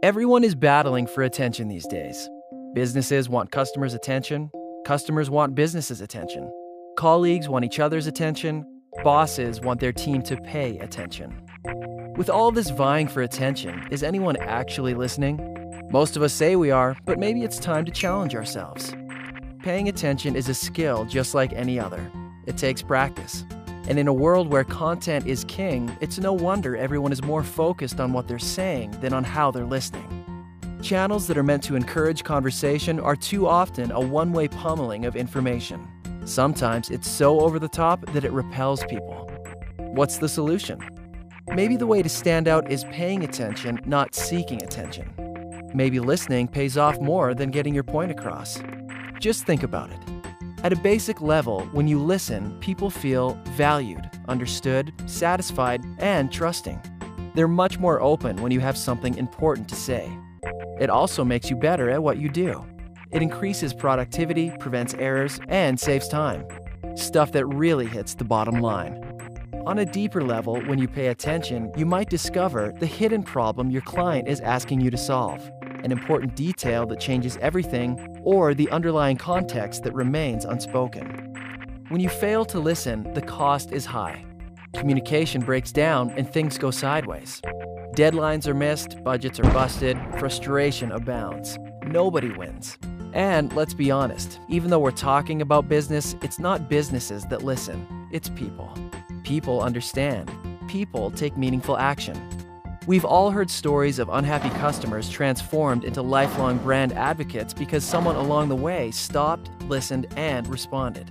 Everyone is battling for attention these days. Businesses want customers' attention. Customers want businesses' attention. Colleagues want each other's attention. Bosses want their team to pay attention. With all this vying for attention, is anyone actually listening? Most of us say we are, but maybe it's time to challenge ourselves. Paying attention is a skill just like any other. It takes practice. And in a world where content is king, it's no wonder everyone is more focused on what they're saying than on how they're listening. Channels that are meant to encourage conversation are too often a one-way pummeling of information. Sometimes it's so over the top that it repels people. What's the solution? Maybe the way to stand out is paying attention, not seeking attention. Maybe listening pays off more than getting your point across. Just think about it. At a basic level, when you listen, people feel valued, understood, satisfied, and trusting. They're much more open when you have something important to say. It also makes you better at what you do. It increases productivity, prevents errors, and saves time. Stuff that really hits the bottom line. On a deeper level, when you pay attention, you might discover the hidden problem your client is asking you to solve, an important detail that changes everything, or the underlying context that remains unspoken. When you fail to listen, the cost is high. Communication breaks down and things go sideways. Deadlines are missed, budgets are busted, frustration abounds. Nobody wins. And let's be honest, even though we're talking about business, it's not businesses that listen, it's people. People understand. People take meaningful action. We've all heard stories of unhappy customers transformed into lifelong brand advocates because someone along the way stopped, listened, and responded.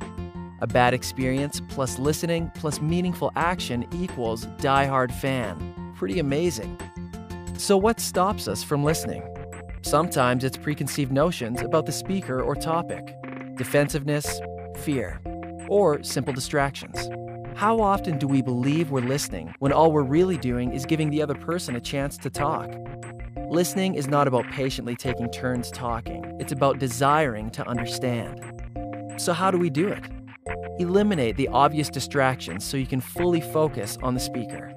A bad experience plus listening plus meaningful action equals die-hard fan. Pretty amazing. So what stops us from listening? Sometimes it's preconceived notions about the speaker or topic, defensiveness, fear, or simple distractions. How often do we believe we're listening when all we're really doing is giving the other person a chance to talk? Listening is not about patiently taking turns talking. It's about desiring to understand. So how do we do it? Eliminate the obvious distractions so you can fully focus on the speaker.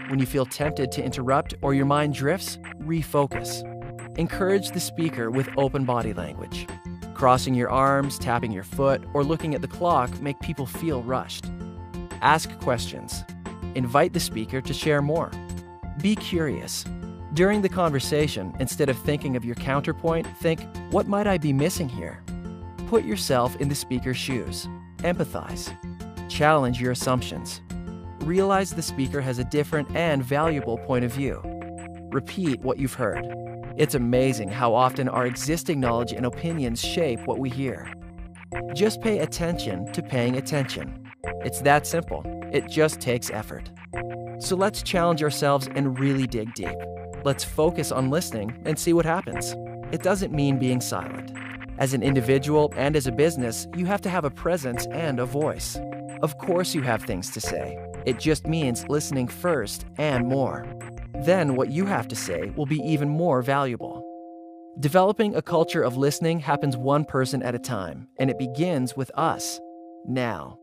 When you feel tempted to interrupt or your mind drifts, refocus. Encourage the speaker with open body language. Crossing your arms, tapping your foot, or looking at the clock make people feel rushed. Ask questions. Invite the speaker to share more. Be curious. During the conversation, instead of thinking of your counterpoint, think, what might I be missing here? Put yourself in the speaker's shoes. Empathize. Challenge your assumptions. Realize the speaker has a different and valuable point of view. Repeat what you've heard. It's amazing how often our existing knowledge and opinions shape what we hear. Just pay attention to paying attention. It's that simple. It just takes effort. So let's challenge ourselves and really dig deep. Let's focus on listening and see what happens. It doesn't mean being silent. As an individual and as a business, you have to have a presence and a voice. Of course you have things to say. It just means listening first and more. Then what you have to say will be even more valuable. Developing a culture of listening happens one person at a time, and it begins with us, now.